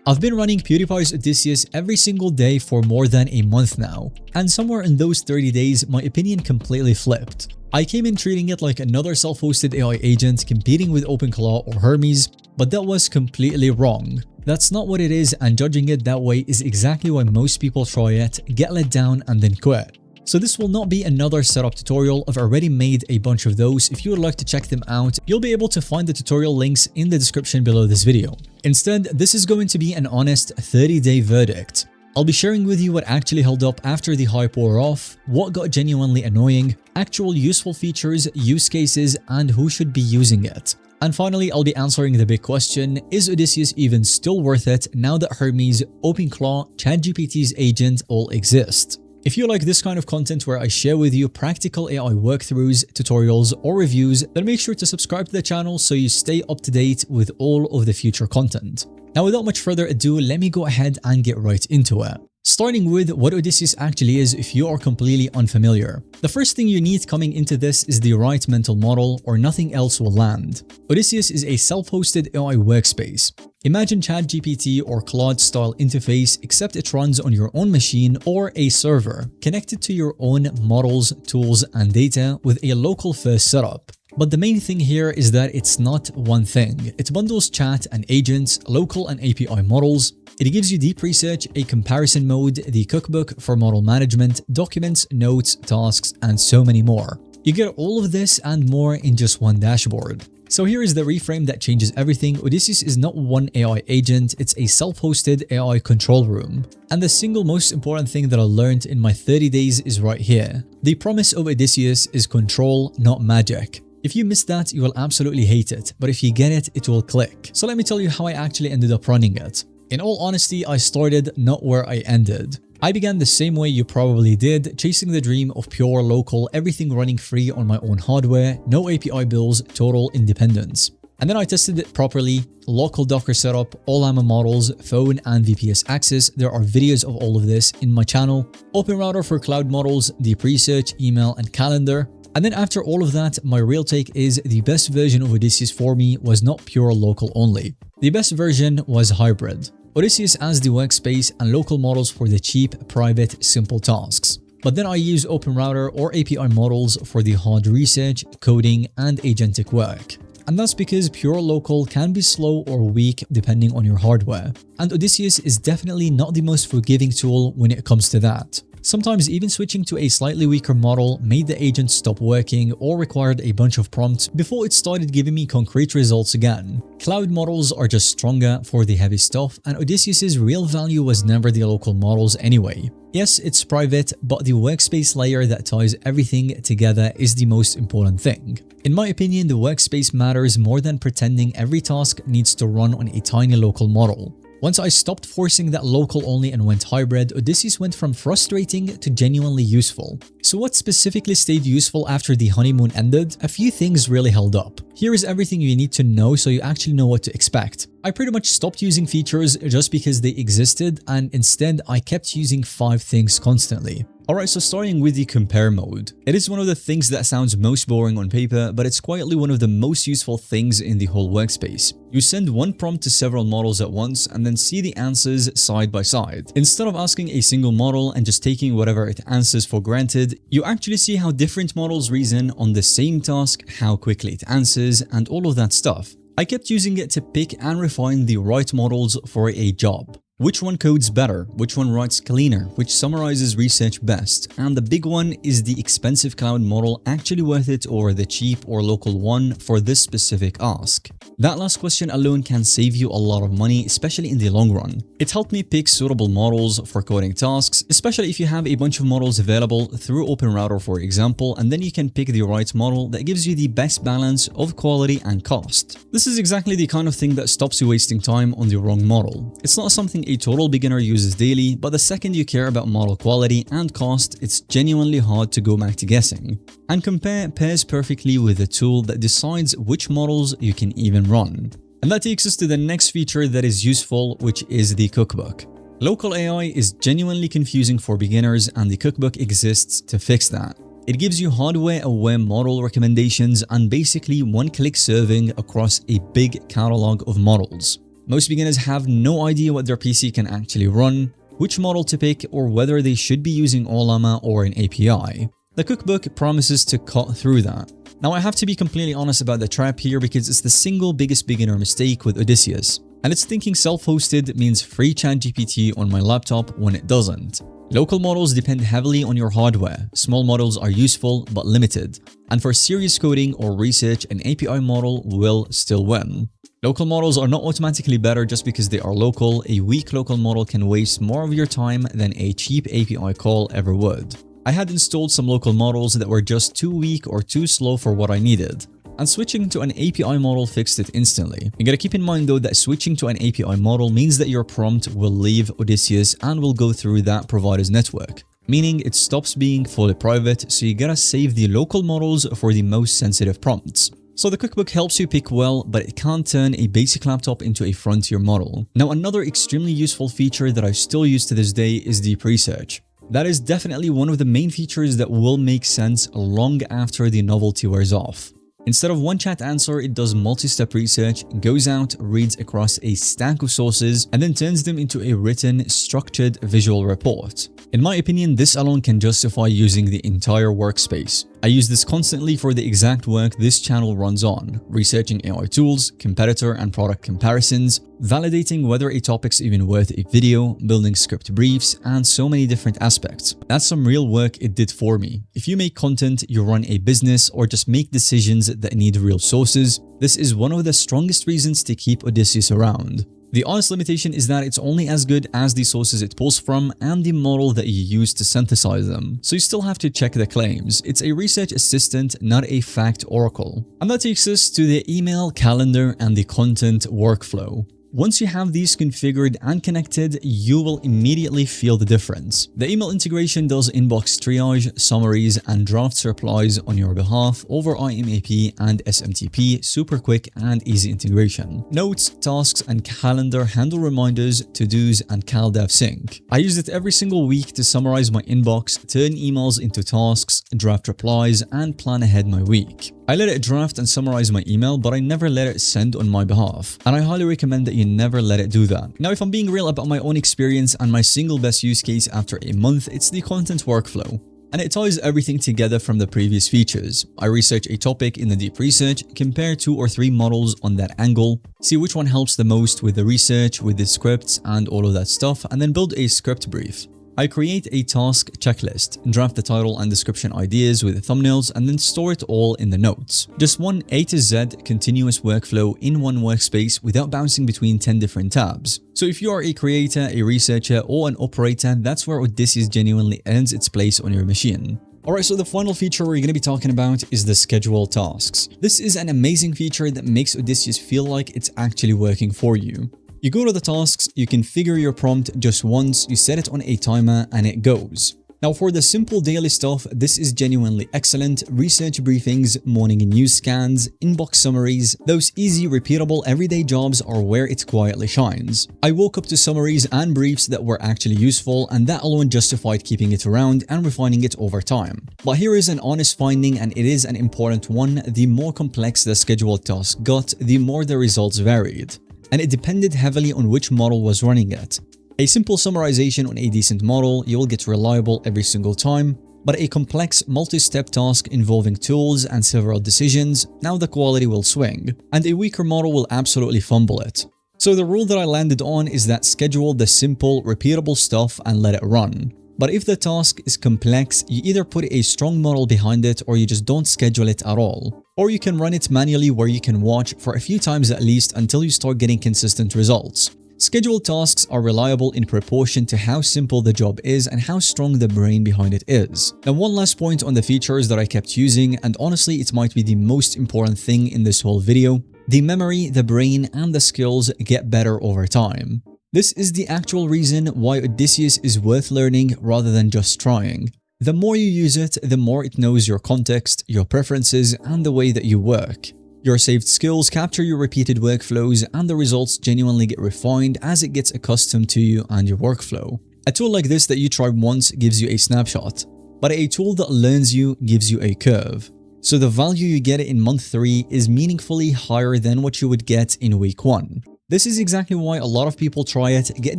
I've been running PewDiePie's Odysseus every single day for more than a month now, and somewhere in those 30 days, my opinion completely flipped. I came in treating it like another self-hosted AI agent competing with OpenClaw or Hermes, but that was completely wrong. That's not what it is, and judging it that way is exactly why most people try it, get let down, and then quit. So this will not be another setup tutorial. I've already made a bunch of those. If you would like to check them out, you'll be able to find the tutorial links in the description below this video. Instead, this is going to be an honest 30-day verdict. I'll be sharing with you what actually held up after the hype wore off, what got genuinely annoying, actual useful features, use cases, and who should be using it. And finally, I'll be answering the big question, is Odysseus even still worth it now that Hermes, OpenClaw, ChatGPT's Agent all exist? If you like this kind of content where I share with you practical AI workthroughs, tutorials, or reviews, then make sure to subscribe to the channel so you stay up to date with all of the future content. Now, without much further ado, let me go ahead and get right into it. Starting with what Odysseus actually is if you are completely unfamiliar. The first thing you need coming into this is the right mental model, or nothing else will land. Odysseus is a self-hosted AI workspace. Imagine ChatGPT or Claude style interface, except it runs on your own machine or a server, connected to your own models, tools, and data with a local first setup. But the main thing here is that it's not one thing. It bundles chat and agents, local and API models. It gives you deep research, a comparison mode, the cookbook for model management, documents, notes, tasks, and so many more. You get all of this and more in just one dashboard. So here is the reframe that changes everything. Odysseus is not one AI agent, it's a self-hosted AI control room. And the single most important thing that I learned in my 30 days is right here. The promise of Odysseus is control, not magic. If you miss that, you will absolutely hate it, but if you get it, it will click. So let me tell you how I actually ended up running it. In all honesty, I started not where I ended. I began the same way you probably did, chasing the dream of pure local, everything running free on my own hardware, no API bills, total independence. And then I tested it properly, local Docker setup, Ollama models, phone and VPS access. There are videos of all of this in my channel. OpenRouter for cloud models, deep research, email, and calendar. And then after all of that, my real take is the best version of Odysseus for me was not pure local only. The best version was hybrid. Odysseus as the workspace and local models for the cheap, private, simple tasks. But then I use OpenRouter or API models for the hard research, coding, and agentic work. And that's because pure local can be slow or weak depending on your hardware. And Odysseus is definitely not the most forgiving tool when it comes to that. Sometimes even switching to a slightly weaker model made the agent stop working or required a bunch of prompts before it started giving me concrete results again. Cloud models are just stronger for the heavy stuff, and Odysseus's real value was never the local models anyway. Yes, it's private, but the workspace layer that ties everything together is the most important thing. In my opinion, the workspace matters more than pretending every task needs to run on a tiny local model. Once I stopped forcing that local only and went hybrid, Odysseus went from frustrating to genuinely useful. So what specifically stayed useful after the honeymoon ended? A few things really held up. Here is everything you need to know so you actually know what to expect. I pretty much stopped using features just because they existed, and instead I kept using 5 things constantly. Alright, so starting with the compare mode. It is one of the things that sounds most boring on paper, but it's quietly one of the most useful things in the whole workspace. You send one prompt to several models at once and then see the answers side by side. Instead of asking a single model and just taking whatever it answers for granted, you actually see how different models reason on the same task, how quickly it answers, and all of that stuff. I kept using it to pick and refine the right models for a job. Which one codes better? Which one writes cleaner? Which summarizes research best? And the big one, is the expensive cloud model actually worth it over the cheap or local one for this specific ask? That last question alone can save you a lot of money, especially in the long run. It helped me pick suitable models for coding tasks, especially if you have a bunch of models available through OpenRouter, for example, and then you can pick the right model that gives you the best balance of quality and cost. This is exactly the kind of thing that stops you wasting time on the wrong model. It's not something a total beginner uses daily, but the second you care about model quality and cost, it's genuinely hard to go back to guessing. And compare pairs perfectly with a tool that decides which models you can even run. And that takes us to the next feature that is useful, which is the cookbook. Local AI is genuinely confusing for beginners, and the cookbook exists to fix that. It gives you hardware-aware model recommendations and basically one-click serving across a big catalog of models. Most beginners have no idea what their PC can actually run, which model to pick, or whether they should be using Ollama or an API. The Cookbook promises to cut through that. Now, I have to be completely honest about the trap here because it's the single biggest beginner mistake with Odysseus, and it's thinking self-hosted means free ChatGPT on my laptop when it doesn't. Local models depend heavily on your hardware. Small models are useful but limited, and for serious coding or research, an API model will still win. Local models are not automatically better just because they are local. A weak local model can waste more of your time than a cheap API call ever would. I had installed some local models that were just too weak or too slow for what I needed, and switching to an API model fixed it instantly. You gotta keep in mind though that switching to an API model means that your prompt will leave Odysseus and will go through that provider's network, meaning it stops being fully private, so you gotta save the local models for the most sensitive prompts. So the Cookbook helps you pick well, but it can't turn a basic laptop into a frontier model. Now, another extremely useful feature that I still use to this day is deep research. That is definitely one of the main features that will make sense long after the novelty wears off. Instead of one chat answer, it does multi-step research, goes out, reads across a stack of sources, and then turns them into a written, structured visual report. In my opinion, this alone can justify using the entire workspace. I use this constantly for the exact work this channel runs on, researching AI tools, competitor and product comparisons, validating whether a topic's even worth a video, building script briefs, and so many different aspects. That's some real work it did for me. If you make content, you run a business, or just make decisions that need real sources, this is one of the strongest reasons to keep Odysseus around. The honest limitation is that it's only as good as the sources it pulls from and the model that you use to synthesize them, so you still have to check the claims. It's a research assistant, not a fact oracle. And that takes us to the email, calendar, and the content workflow. Once you have these configured and connected, you will immediately feel the difference. The email integration does inbox triage, summaries, and drafts replies on your behalf over IMAP and SMTP, super quick and easy integration. Notes, tasks, and calendar handle reminders, to-dos, and CalDev sync. I use it every single week to summarize my inbox, turn emails into tasks, draft replies, and plan ahead my week. I let it draft and summarize my email, but I never let it send on my behalf, and I highly recommend that you never let it do that. Now, if I'm being real about my own experience and my single best use case after a month, it's the content workflow, and it ties everything together from the previous features. I research a topic in the deep research, compare 2 or 3 models on that angle, see which one helps the most with the research, with the scripts, and all of that stuff, and then build a script brief. I create a task checklist, draft the title and description ideas with the thumbnails, and then store it all in the notes. Just one A to Z continuous workflow in one workspace without bouncing between 10 different tabs. So if you are a creator, a researcher, or an operator, that's where Odysseus genuinely earns its place on your machine. Alright, so the final feature we're going to be talking about is the schedule tasks. This is an amazing feature that makes Odysseus feel like it's actually working for you. You go to the tasks, you configure your prompt just once, you set it on a timer, and it goes. Now, for the simple daily stuff, this is genuinely excellent. Research briefings, morning news scans, inbox summaries, those easy, repeatable, everyday jobs are where it quietly shines. I woke up to summaries and briefs that were actually useful, and that alone justified keeping it around and refining it over time. But here is an honest finding, and it is an important one. The more complex the scheduled task got, the more the results varied. And it depended heavily on which model was running it. A simple summarization on a decent model, you will get reliable every single time, but a complex multi-step task involving tools and several decisions, now the quality will swing, and a weaker model will absolutely fumble it. So the rule that I landed on is that schedule the simple, repeatable stuff and let it run. But if the task is complex, you either put a strong model behind it or you just don't schedule it at all. Or you can run it manually where you can watch for a few times at least until you start getting consistent results. Scheduled tasks are reliable in proportion to how simple the job is and how strong the brain behind it is. Now, one last point on the features that I kept using, and honestly it might be the most important thing in this whole video. The memory, the brain, and the skills get better over time. This is the actual reason why Odysseus is worth learning rather than just trying. The more you use it, the more it knows your context, your preferences, and the way that you work. Your saved skills capture your repeated workflows, and the results genuinely get refined as it gets accustomed to you and your workflow. A tool like this that you try once gives you a snapshot, but a tool that learns you gives you a curve. So the value you get in month 3 is meaningfully higher than what you would get in week 1. This is exactly why a lot of people try it, get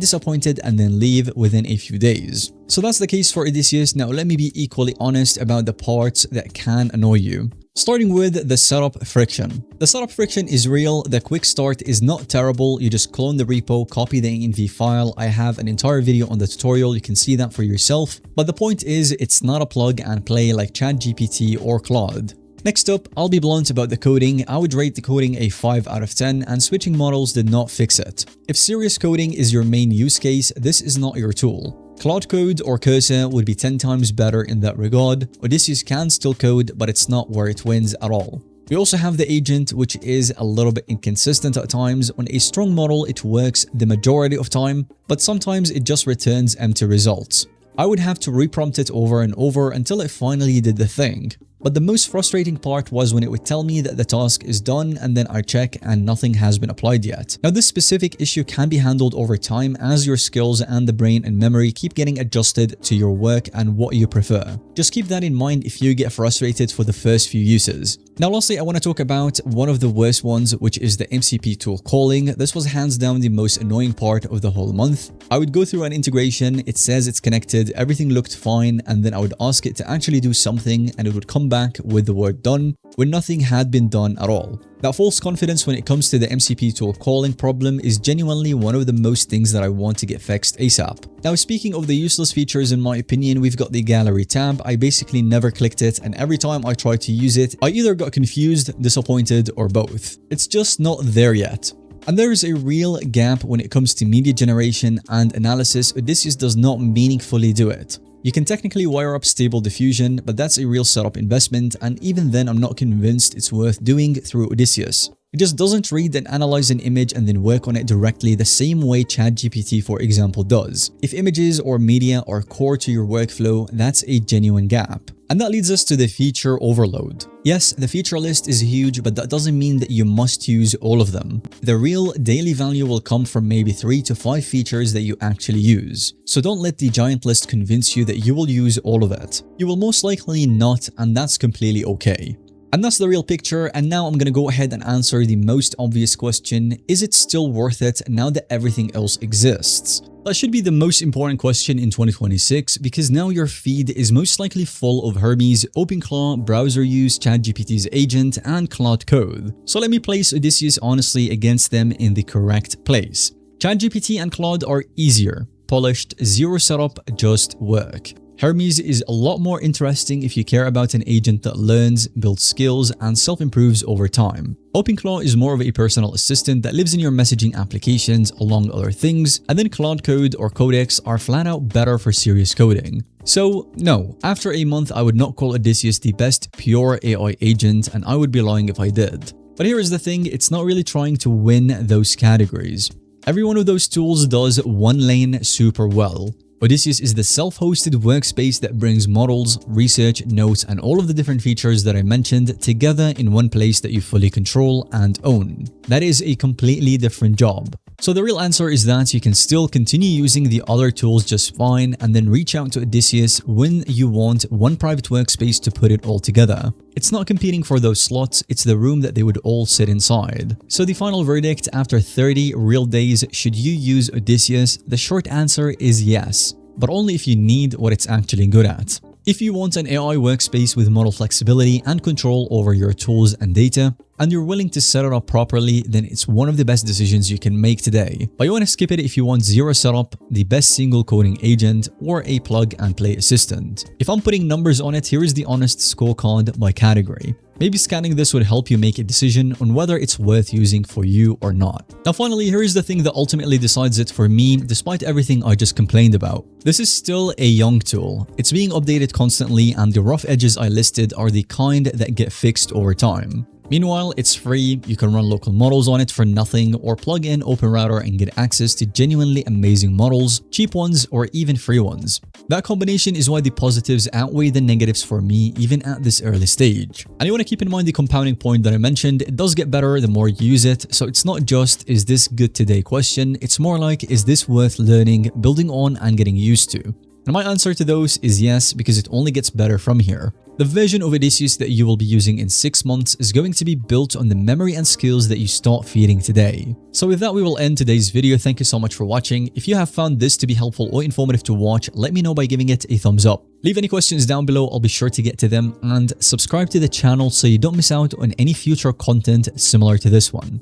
disappointed, and then leave within a few days. So that's the case for Odysseus. Now let me be equally honest about the parts that can annoy you. Starting with the setup friction. The setup friction is real. The quick start is not terrible. You just clone the repo, copy the env file. I have an entire video on the tutorial. You can see that for yourself. But the point is, it's not a plug and play like ChatGPT or Claude. Next up, I'll be blunt about the coding. I would rate the coding a 5 out of 10, and switching models did not fix it. If serious coding is your main use case, this is not your tool. Claude Code or Cursor would be 10 times better in that regard. Odysseus can still code, but it's not where it wins at all. We also have the agent, which is a little bit inconsistent at times. On a strong model, it works the majority of time, but sometimes it just returns empty results. I would have to reprompt it over and over until it finally did the thing. But the most frustrating part was when it would tell me that the task is done and then I check and nothing has been applied yet. Now this specific issue can be handled over time as your skills and the brain and memory keep getting adjusted to your work and what you prefer. Just keep that in mind if you get frustrated for the first few uses. Now lastly, I want to talk about one of the worst ones, which is the MCP tool calling. This was hands down the most annoying part of the whole month. I would go through an integration, it says it's connected, everything looked fine, and then I would ask it to actually do something and it would come back with the word done when nothing had been done at all. That false confidence when it comes to the MCP tool-calling problem is genuinely one of the most things that I want to get fixed ASAP. Now speaking of the useless features, in my opinion, we've got the gallery tab. I basically never clicked it, and every time I tried to use it, I either got confused, disappointed, or both. It's just not there yet. And there is a real gap when it comes to media generation and analysis. Odysseus does not meaningfully do it. You can technically wire up Stable Diffusion, but that's a real setup investment, and even then I'm not convinced it's worth doing through Odysseus. It just doesn't read and analyze an image and then work on it directly the same way ChatGPT, for example, does. If images or media are core to your workflow, that's a genuine gap. And that leads us to the feature overload. Yes, the feature list is huge, but that doesn't mean that you must use all of them. The real daily value will come from maybe 3 to 5 features that you actually use. So don't let the giant list convince you that you will use all of it. You will most likely not, and that's completely okay. And that's the real picture, and now I'm gonna go ahead and answer the most obvious question: is it still worth it now that everything else exists? That should be the most important question in 2026, because now your feed is most likely full of Hermes, OpenClaw, browser use, ChatGPT's agent, and Claude Code. So let me place Odysseus honestly against them in the correct place. ChatGPT and Claude are easier, polished, zero setup, just work. Hermes is a lot more interesting if you care about an agent that learns, builds skills, and self-improves over time. OpenClaw is more of a personal assistant that lives in your messaging applications along other things, and then Claude Code or Codex are flat out better for serious coding. So no, after a month I would not call Odysseus the best pure AI agent, and I would be lying if I did. But here is the thing, it's not really trying to win those categories. Every one of those tools does one lane super well. Odysseus is the self-hosted workspace that brings models, research, notes, and all of the different features that I mentioned together in one place that you fully control and own. That is a completely different job. So the real answer is that you can still continue using the other tools just fine, and then reach out to Odysseus when you want one private workspace to put it all together. It's not competing for those slots, it's the room that they would all sit inside. So the final verdict, after 30 real days, should you use Odysseus? The short answer is yes, but only if you need what it's actually good at. If you want an AI workspace with model flexibility and control over your tools and data, and you're willing to set it up properly, then it's one of the best decisions you can make today. But you want to skip it if you want zero setup, the best single coding agent, or a plug and play assistant. If I'm putting numbers on it, here is the honest scorecard by category. Maybe scanning this would help you make a decision on whether it's worth using for you or not. Now finally, here is the thing that ultimately decides it for me, despite everything I just complained about. This is still a young tool. It's being updated constantly, and the rough edges I listed are the kind that get fixed over time. Meanwhile, it's free, you can run local models on it for nothing, or plug in OpenRouter and get access to genuinely amazing models, cheap ones or even free ones. That combination is why the positives outweigh the negatives for me even at this early stage. And you want to keep in mind the compounding point that I mentioned, it does get better the more you use it, so it's not just is this good today question, it's more like is this worth learning, building on and getting used to. And my answer to those is yes, because it only gets better from here. The version of Odysseus that you will be using in 6 months is going to be built on the memory and skills that you start feeding today. So with that, we will end today's video. Thank you so much for watching. If you have found this to be helpful or informative to watch, let me know by giving it a thumbs up. Leave any questions down below, I'll be sure to get to them, and subscribe to the channel so you don't miss out on any future content similar to this one.